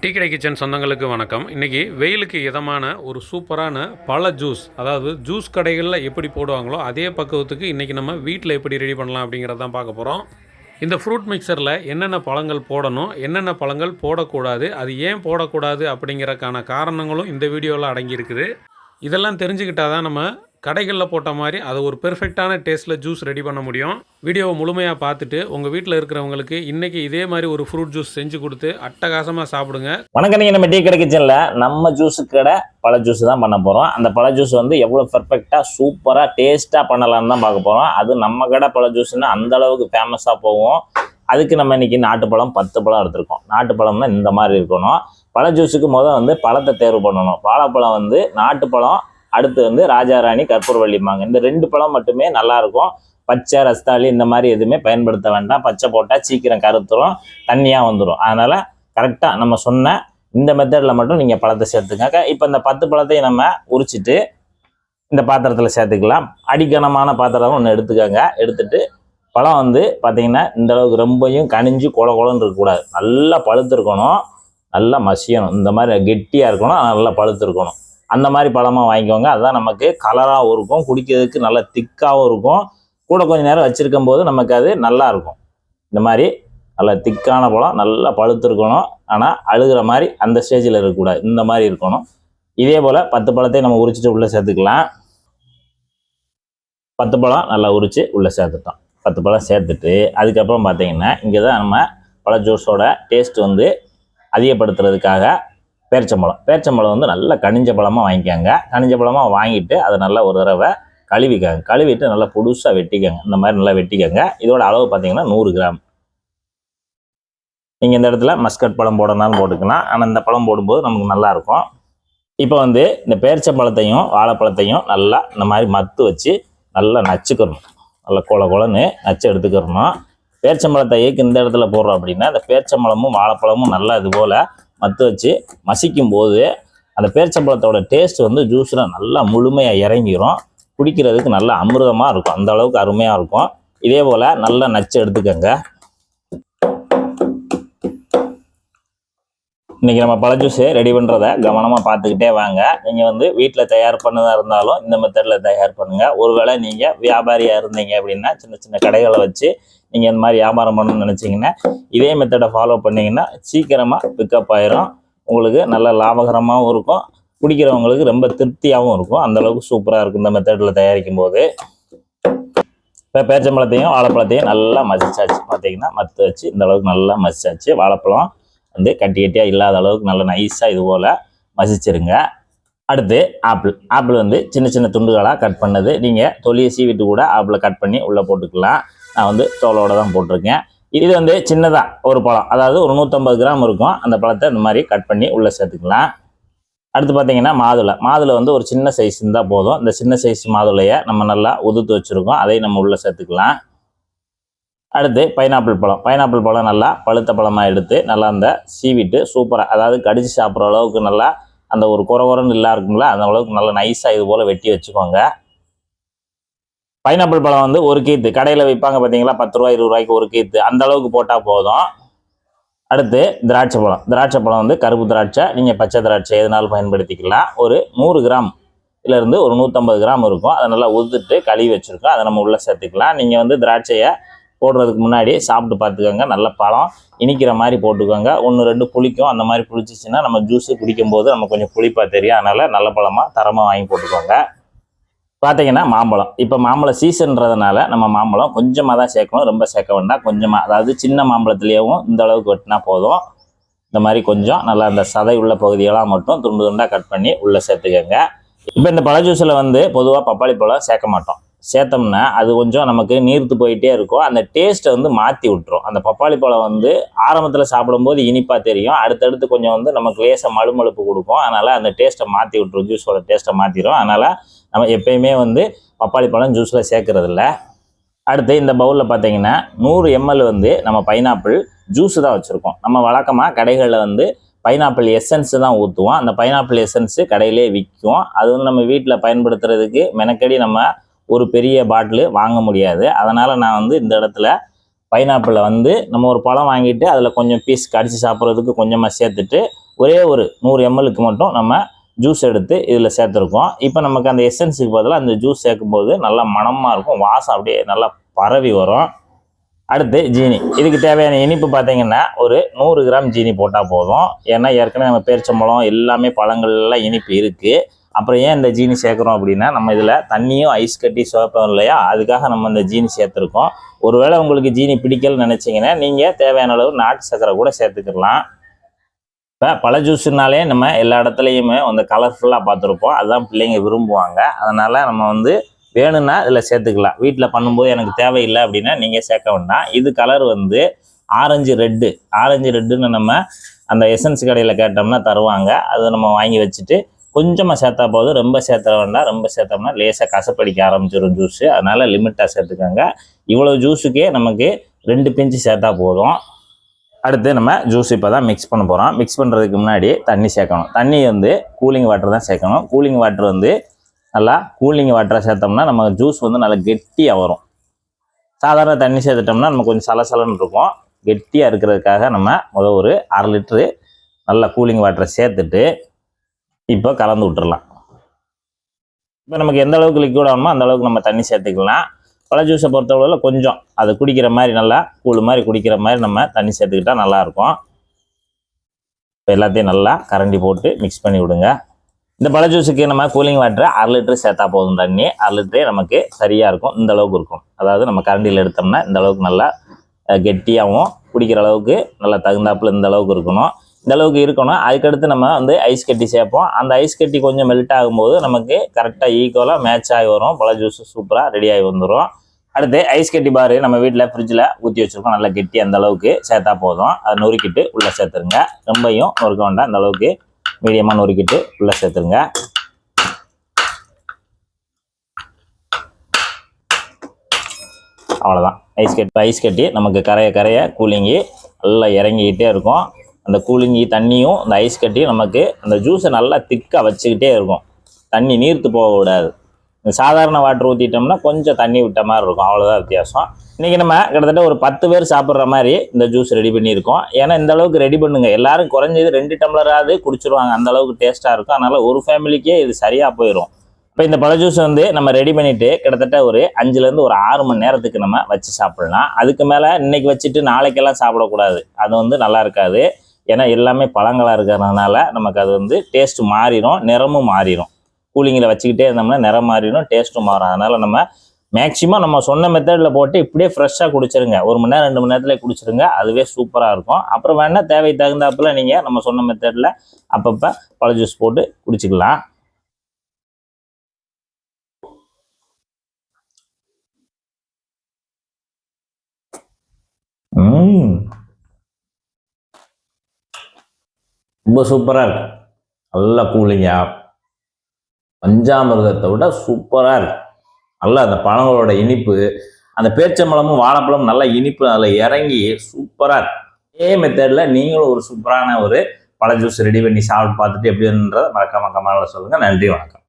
Tea கடை kitchen சொந்தங்களுக்கு வணக்கம். இன்றைக்கி வெயிலுக்கு இதமான ஒரு சூப்பரான பழ ஜூஸ், அதாவது ஜூஸ் கடைகளில் எப்படி போடுவாங்களோ அதே பக்குவத்துக்கு இன்றைக்கி நம்ம வீட்டில் எப்படி ரெடி பண்ணலாம் அப்படிங்கிறது தான் பார்க்க போகிறோம். இந்த ஃப்ரூட் மிக்சரில் என்னென்ன பழங்கள் போடணும், என்னென்ன பழங்கள் போடக்கூடாது, அது ஏன் போடக்கூடாது அப்படிங்கிறதுக்கான காரணங்களும் இந்த வீடியோவில் அடங்கியிருக்குது. இதெல்லாம் தெரிஞ்சுக்கிட்டால் தான் நம்ம கடைகளில் போட்ட மாதிரி அதை ஒரு பெர்ஃபெக்டான டேஸ்ட்டில் ஜூஸ் ரெடி பண்ண முடியும். வீடியோவை முழுமையாக பார்த்துட்டு உங்கள் வீட்டில் இருக்கிறவங்களுக்கு இன்றைக்கி இதே மாதிரி ஒரு ஃப்ரூட் ஜூஸ் செஞ்சு கொடுத்து அட்டகாசமாக சாப்பிடுங்க. வணக்கம், நீங்கள் நம்ம டீ கடை கிச்சனில் நம்ம ஜூஸு கடை பழ ஜூஸ் தான் பண்ண போகிறோம். அந்த பழ ஜூஸ் வந்து எவ்வளோ பெர்ஃபெக்டாக சூப்பராக டேஸ்ட்டாக பண்ணலான்னு தான் பார்க்க போகிறோம். அது நம்ம கடை பழ ஜூஸ்னால் அந்தளவுக்கு ஃபேமஸாக போகும். அதுக்கு நம்ம இன்றைக்கி நாட்டுப்பழம் 10 பழம் எடுத்துருக்கோம். நாட்டுப்பழம்னா இந்த மாதிரி இருக்கணும். பழ ஜூஸுக்கு முதல் வந்து பழத்தை தேர்வு பண்ணணும். வாழைப்பழம் வந்து நாட்டுப்பழம், அடுத்து வந்து ராஜாராணி, கற்பூரவள்ளி மாங்க, இந்த 2 பழம் மட்டுமே நல்லாயிருக்கும். பச்சை ரஸ்தாளி இந்த மாதிரி எதுவுமே பயன்படுத்த வேண்டாம். பச்சை போட்டால் சீக்கிரம் கருத்துரும், தண்ணியாக வந்துடும். அதனால் கரெக்டாக நம்ம சொன்ன இந்த மெத்தடில் மட்டும் நீங்கள் பழத்தை சேர்த்துக்கங்க. இப்போ இந்த 10 பழத்தையும் நம்ம உரிச்சிட்டு இந்த பாத்திரத்தில் சேர்த்துக்கலாம். அடிக்கனமான பாத்திரம் ஒன்று எடுத்துக்கோங்க. எடுத்துட்டு பழம் வந்து பார்த்திங்கன்னா இந்த அளவுக்கு ரொம்பையும் கனிஞ்சு கொலன்னு இருக்கக்கூடாது. நல்லா பழுத்துருக்கணும், நல்லா மசியணும், இந்த மாதிரி கெட்டியாக இருக்கணும், நல்லா பழுத்துருக்கணும். அந்த மாதிரி பழமாக வாங்கிக்கோங்க. அதுதான் நமக்கு கலராகவும் இருக்கும், குடிக்கிறதுக்கு நல்லா திக்காகவும் இருக்கும். கூட கொஞ்சம் நேரம் வச்சுருக்கும் போது நமக்கு அது நல்லா இருக்கும். இந்த மாதிரி நல்லா திக்கான பழம், நல்லா பழுத்துருக்கணும், ஆனால் அழுகிற மாதிரி அந்த ஸ்டேஜில் இருக்கக்கூடாது, இந்த மாதிரி இருக்கணும். இதே போல் 10 பழத்தையும் நம்ம உரிச்சிட்டு உள்ளே சேர்த்துக்கலாம். 10 பழம் நல்லா உரித்து உள்ளே சேர்த்துட்டோம். 10 பழம் சேர்த்துட்டு அதுக்கப்புறம் பார்த்திங்கன்னா இங்கே தான் நம்ம பழ ஜூஸோட டேஸ்ட் வந்து அதிகப்படுத்துறதுக்காக பேரிச்சம்பழம் வந்து நல்லா கனிஞ்ச பழமாக வாங்கிக்கோங்க. கனிஞ்ச பழமாக வாங்கிட்டு அதை நல்லா ஒரு தடவை கழுவிட்டு நல்லா புதுசாக வெட்டிக்கோங்க. இந்த மாதிரி நல்லா வெட்டிக்கோங்க. இதோட அளவு பார்த்தீங்கன்னா 100 கிராம். நீங்கள் இந்த இடத்துல மஸ்கட் பழம் போடணும்னு போட்டுக்கலாம், ஆனால் இந்த பழம் போடும்போது நமக்கு நல்லாயிருக்கும். இப்போ வந்து இந்த பேரிச்சம்பழத்தையும் வாழைப்பழத்தையும் நல்லா இந்த மாதிரி மத்து வச்சு நல்லா நச்சுக்கணும். நல்லா கொலன்னு நச்சு எடுத்துக்கிறணும். பேரிச்சம்பழத்தை இந்த இடத்துல போடுறோம் அப்படின்னா இந்த பேரிச்சம்பழமும் வாழைப்பழமும் நல்லா இது போல் மத்து வச்சு மசிக்கும் போது அந்த பேரிச்சம்பழத்தோட டேஸ்ட் வந்து ஜூஸில் நல்லா முழுமையாக இறங்கிடும். குடிக்கிறதுக்கு நல்லா அமிர்தமாக இருக்கும், அந்த அளவுக்கு அருமையாக இருக்கும். இதே போல் நல்லா நச்சு எடுத்துக்கோங்க. இன்றைக்கி நம்ம பழ ஜூஸு ரெடி பண்ணுறதை கவனமாக பார்த்துக்கிட்டே வாங்க. நீங்கள் வந்து வீட்டில் தயார் பண்ணதாக இருந்தாலும் இந்த மெத்தடில் தயார் பண்ணுங்கள். ஒருவேளை நீங்கள் வியாபாரியாக இருந்தீங்க அப்படின்னா சின்ன சின்ன கடைகளை வச்சு நீங்கள் இந்த மாதிரி வியாபாரம் பண்ணணும்னு நினச்சிங்கன்னா இதே மெத்தடை ஃபாலோ பண்ணிங்கன்னா சீக்கிரமாக பிக்கப் ஆயிரும். உங்களுக்கு நல்ல லாபகரமாகவும் இருக்கும், குடிக்கிறவங்களுக்கு ரொம்ப திருப்தியாகவும் இருக்கும். அந்தளவுக்கு சூப்பராக இருக்கும் இந்த மெத்தடில் தயாரிக்கும் போது. இப்போ பேரிச்சம்பழத்தையும் வாழைப்பழத்தையும் நல்லா மசிச்சாச்சு. பார்த்தீங்கன்னா மத்து வச்சு இந்த அளவுக்கு நல்லா மசிச்சாச்சு. வாழைப்பழம் வந்து கட்டியாக இல்லாத அளவுக்கு நல்லா நைஸாக இது போல் மசிச்சிருங்க. அடுத்து ஆப்பிள் வந்து சின்ன சின்ன துண்டுகளாக கட் பண்ணது. நீங்கள் தொலியை சீவிட்டு கூட ஆப்பிளை கட் பண்ணி உள்ளே போட்டுக்கலாம். நான் வந்து தோலோடு தான் போட்டிருக்கேன். இது வந்து சின்னதாக ஒரு பழம், அதாவது ஒரு 150 கிராம் இருக்கும். அந்த பழத்தை இந்த மாதிரி கட் பண்ணி உள்ளே சேர்த்துக்கலாம். அடுத்து பார்த்தீங்கன்னா மாதுளை வந்து ஒரு சின்ன சைஸ் இருந்தால் போதும். இந்த சின்ன சைஸ் மாதுளையை நம்ம நல்லா உதுத்து வச்சுருக்கோம், அதையும் நம்ம உள்ளே சேர்த்துக்கலாம். அடுத்து பைனாப்பிள் பழம் நல்லா பழுத்த பழமாக எடுத்து நல்லா அந்த சீவிட்டு சூப்பராக, அதாவது கடிச்சு சாப்பிட்ற அளவுக்கு நல்லா அந்த ஒரு குறன்னு இல்லா இருக்குங்களா, அந்த அளவுக்கு நல்லா நைஸாக இது போல் வெட்டி வச்சுக்கோங்க. பைனாப்பிள் பழம் வந்து ஒரு கீத்து கடையில் விற்பாங்க பார்த்தீங்களா, 10 ரூபா 20 ரூபாய்க்கு ஒரு கீத்து, அந்த அளவுக்கு போட்டால் போதும். அடுத்து திராட்சை பழம் வந்து கருப்பு திராட்சை, நீங்கள் பச்சை திராட்சை எதுனாலும் பயன்படுத்திக்கலாம். ஒரு 100 கிராம் இருந்து ஒரு 150 கிராம் இருக்கும். அதை நல்லா உதுட்டு கழுவி வச்சுருக்கோம், அதை நம்ம உள்ளே சேர்த்துக்கலாம். நீங்கள் வந்து திராட்சையை போடுறதுக்கு முன்னாடி சாப்பிட்டு பார்த்துக்கோங்க. நல்ல பழம் இனிக்கிற மாதிரி போட்டுக்கோங்க. 1-2 புளிக்கும். அந்த மாதிரி புளிச்சிச்சின்னா நம்ம ஜூஸு குடிக்கும்போது நம்ம கொஞ்சம் புளிப்பாக தெரியும். அதனால் நல்ல பழமாக தரமாக வாங்கி போட்டுக்கோங்க. பார்த்தீங்கன்னா மாம்பழம், இப்போ மாம்பழ சீசன்றதுனால நம்ம மாம்பழம் கொஞ்சமாக தான் சேர்க்கணும், ரொம்ப சேர்க்க வேண்டாம். கொஞ்சமாக, அதாவது சின்ன மாம்பழத்துலேயும் இந்த அளவுக்கு வெட்டினா போதும். இந்த மாதிரி கொஞ்சம் நல்லா அந்த சதை உள்ள பகுதியெல்லாம் மட்டும் துண்டு துண்டாக கட் பண்ணி உள்ளே சேர்த்துக்கோங்க. இப்போ இந்த பழ ஜூஸில் வந்து பொதுவாக பப்பாளி பழம் சேர்க்க மாட்டோம். சேர்த்தோம்னா அது கொஞ்சம் நமக்கு நீர்த்து போயிட்டே இருக்கும், அந்த டேஸ்ட்டை வந்து மாற்றி விட்டுரும். அந்த பப்பாளி பழம் வந்து ஆரம்பத்தில் சாப்பிடும்போது இனிப்பாக தெரியும், அடுத்தடுத்து கொஞ்சம் வந்து நமக்கு லேசாக மழுமழுப்பு கொடுக்கும். அதனால் அந்த டேஸ்ட்டை மாற்றி விட்டுரும், ஜூஸோட டேஸ்ட்டை மாற்றிடும். அதனால் நம்ம எப்பயுமே வந்து பப்பாளி பழம் ஜூஸில் சேர்க்கறதில்ல. அடுத்து இந்த பவுலில் பார்த்தீங்கன்னா 100 ml வந்து நம்ம பைனாப்பிள் ஜூஸு தான் வச்சுருக்கோம். நம்ம வழக்கமாக கடைகளில் வந்து பைனாப்பிள் எசன்ஸு தான் ஊற்றுவோம். அந்த பைனாப்பிள் எசன்ஸு கடையிலே விற்கும். அது வந்து நம்ம வீட்டில் பயன்படுத்துறதுக்கு மெனக்கடி நம்ம ஒரு பெரிய பாட்டிலு வாங்க முடியாது. அதனால் நான் வந்து இந்த இடத்துல பைனாப்பிளை வந்து நம்ம ஒரு பழம் வாங்கிட்டு அதில் கொஞ்சம் பீஸ் கடிச்சு சாப்பிட்றதுக்கு கொஞ்சமாக சேர்த்துட்டு ஒரே ஒரு 100 ml மட்டும் நம்ம ஜூஸ் எடுத்து இதில் சேர்த்துருக்கோம். இப்போ நமக்கு அந்த எசன்ஸுக்கு பதிலாக அந்த ஜூஸ் சேர்க்கும்போது நல்லா மணமாக இருக்கும், வாசம் அப்படியே நல்லா பரவி வரும். அடுத்து ஜீனி. இதுக்கு தேவையான இனிப்பு பார்த்தீங்கன்னா ஒரு 100 கிராம் ஜீனி போட்டால் போதும். ஏன்னா ஏற்கனவே நம்ம பேரிச்சம்பழம் எல்லாமே பழங்கள்லாம் இனிப்பு இருக்குது. அப்புறம் ஏன் இந்த ஜீனி சேர்க்குறோம் அப்படின்னா, நம்ம இதில் தண்ணியும் ஐஸ் கட்டி சேர்ப்போம் இல்லையா, அதுக்காக நம்ம இந்த ஜீனி சேர்த்துருக்கோம். ஒருவேளை உங்களுக்கு ஜீனி பிடிக்கலன்னு நினச்சிங்கன்னா நீங்கள் தேவையான அளவு நாட்டு சர்க்கரை கூட சேர்த்துக்கலாம். இப்போ பழ ஜூஸுனாலே நம்ம எல்லா இடத்துலையுமே வந்து கலர்ஃபுல்லாக பார்த்துருப்போம், அதுதான் பிள்ளைங்க விரும்புவாங்க. அதனால் நம்ம வந்து வேணும்னா இதில் சேர்த்துக்கலாம். வீட்டில் பண்ணும்போது எனக்கு தேவையில்லை அப்படின்னா நீங்கள் சேர்க்க வேண்டாம். இது கலர் வந்து ஆரஞ்சு ரெட்டுன்னு நம்ம அந்த எசன்ஸ் கடையில் கேட்டோம்னா தருவாங்க. அதை நம்ம வாங்கி வச்சுட்டு கொஞ்சமாக சேர்த்தா போதும், ரொம்ப சேர்த்த வேண்டாம். ரொம்ப சேர்த்தோம்னா லேசாக கசப்படிக்க ஆரம்பிச்சிடும் ஜூஸு. அதனால் லிமிட்டாக சேர்த்துக்கோங்க. இவ்வளோ ஜூஸுக்கே நமக்கு 2 பிஞ்சு சேர்த்தா போதும். அடுத்து நம்ம ஜூஸ் இப்போ தான் மிக்ஸ் பண்ண போகிறோம். மிக்ஸ் பண்ணுறதுக்கு முன்னாடி தண்ணி சேர்க்கணும். தண்ணி வந்து கூலிங் வாட்டர் தான் சேர்க்கணும். கூலிங் வாட்டர் வந்து நல்லா கூலிங் வாட்டரை சேர்த்தோம்னா நம்ம ஜூஸ் வந்து நல்லா கெட்டியாக வரும். சாதாரண தண்ணி சேர்த்துட்டோம்னா நம்ம கொஞ்சம் சலசலன்னு இருக்கும். கெட்டியாக இருக்கிறதுக்காக நம்ம ஒரு 1/2 லிட்ரு நல்லா கூலிங் வாட்டரை சேர்த்துட்டு இப்போ கலந்து விட்டுறலாம். இப்போ நமக்கு எந்த அளவுக்கு லிக்விட் ஆகணுமோ அந்த அளவுக்கு நம்ம தண்ணி சேர்த்துக்கலாம். பழ ஜூஸை பொறுத்தளவில் கொஞ்சம் அது குடிக்கிற மாதிரி நல்லா கூழ் மாதிரி குடிக்கிற மாதிரி நம்ம தண்ணி சேர்த்துக்கிட்டால் நல்லாயிருக்கும். இப்போ எல்லாத்தையும் நல்லா கரண்டி போட்டு மிக்ஸ் பண்ணி விடுங்க. இந்த பழ ஜூஸுக்கு நம்ம கூலிங் வாட்டரை 1/2 லிட்டரு சேர்த்தா போதும். தண்ணி 1/2 லிட்டரே நமக்கு சரியாக இருக்கும். இந்த அளவுக்கு இருக்கும். அதாவது நம்ம கரண்டியில் எடுத்தோம்னா இந்த அளவுக்கு நல்லா கெட்டியாகவும் குடிக்கிற அளவுக்கு நல்லா தகுந்தாப்புல இந்த அளவுக்கு இருக்கணும். இந்த அளவுக்கு இருக்கணும். அதுக்கடுத்து நம்ம வந்து ஐஸ் கட்டி சேர்ப்போம். அந்த ஐஸ் கட்டி கொஞ்சம் மெல்ட் ஆகும்போது நமக்கு கரெக்டாக ஈக்குவலாக மேட்ச் ஆகி வரும். பழ ஜூஸ் சூப்பராக ரெடி ஆகி வந்துடும். அடுத்து ஐஸ் கட்டி பார் நம்ம வீட்டில் ஃப்ரிட்ஜில் ஊற்றி வச்சுருக்கோம். நல்லா கெட்டி அந்த அளவுக்கு சேர்த்தா போதும். அதை நொறுக்கிட்டு உள்ளே சேர்த்துருங்க. ரொம்பையும் நொறுக்க வேண்டாம், அந்த அளவுக்கு மீடியமாக நொறுக்கிட்டு உள்ளே சேர்த்துருங்க. அவ்வளோதான். ஐஸ் கட்டி நமக்கு கரைய கூலிங்கி நல்லா இறங்கிக்கிட்டே இருக்கும். அந்த கூலிங்கி தண்ணியும் அந்த ஐஸ் கட்டியும் நமக்கு அந்த ஜூஸை நல்லா திக்காக வச்சுக்கிட்டே இருக்கும். தண்ணி நீர்த்து போகக்கூடாது. சாதாரண வாட்டர் ஊற்றிட்டோம்னா கொஞ்சம் தண்ணி விட்ட மாதிரி இருக்கும். அவ்வளோதான் வித்தியாசம். இன்றைக்கி நம்ம கிட்டத்தட்ட ஒரு 10 பேர் சாப்பிட்ற மாதிரி இந்த ஜூஸ் ரெடி பண்ணியிருக்கோம். ஏன்னா இந்த அளவுக்கு ரெடி பண்ணுங்க, எல்லாரும் குறைஞ்சது 2 டம்ளராவது குடிச்சிருவாங்க. அந்த அளவுக்கு டேஸ்ட்டாக இருக்கும். அதனால் ஒரு ஃபேமிலிக்கே இது சரியாக போயிடும். இப்போ இந்த பழ ஜூஸ் வந்து நம்ம ரெடி பண்ணிவிட்டு கிட்டத்தட்ட ஒரு 5லேருந்து ஒரு 6 மணி நேரத்துக்கு நம்ம வச்சு சாப்பிட்லாம். அதுக்கு மேலே இன்றைக்கி வச்சுட்டு நாளைக்கெல்லாம் சாப்பிடக்கூடாது. அது வந்து நல்லா இருக்காது. ஏன்னா எல்லாமே பழங்களாக இருக்கிறதுனால நமக்கு அது வந்து டேஸ்ட்டு மாறிடும், நிறமும் மாறிடும். கூலிங்கில் வச்சுக்கிட்டே இருந்தோம்னா நிறம் மாறிடும், டேஸ்ட்டும் மாறும். அதனால் நம்ம மேக்ஸிமம் நம்ம சொன்ன மெத்தடில் போட்டு இப்படியே ஃப்ரெஷ்ஷாக குடிச்சிருங்க. 1 மணி நேரம் 2 மணி நேரத்தில் குடிச்சிருங்க. அதுவே சூப்பராக இருக்கும். அப்புறம் வேணால் தேவை தகுந்தாப்புல நீங்கள் நம்ம சொன்ன மெத்தடில் அப்பப்போ பழ ஜூஸ் போட்டு குடிச்சிக்கலாம். ரொம்ப சூப்பராக இருக்கு. நல்லா கூலிங்கா பஞ்சாமிர்தத்தை விட சூப்பராக இருக்கு. நல்லா அந்த பழங்களோட இனிப்பு, அந்த பேரிச்சம்பழமும் வாழைப்பழமும் நல்லா இனிப்பு அதில் இறங்கி சூப்பராக இருக்கு. இதே மெத்தடில் நீங்களும் ஒரு சூப்பரான ஒரு பழ ஜூஸ் ரெடி பண்ணி சாப்பிட்டு பார்த்துட்டு எப்படின்றதை மறக்காம கமெண்ட்ல சொல்லுங்கள். நன்றி, வணக்கம்.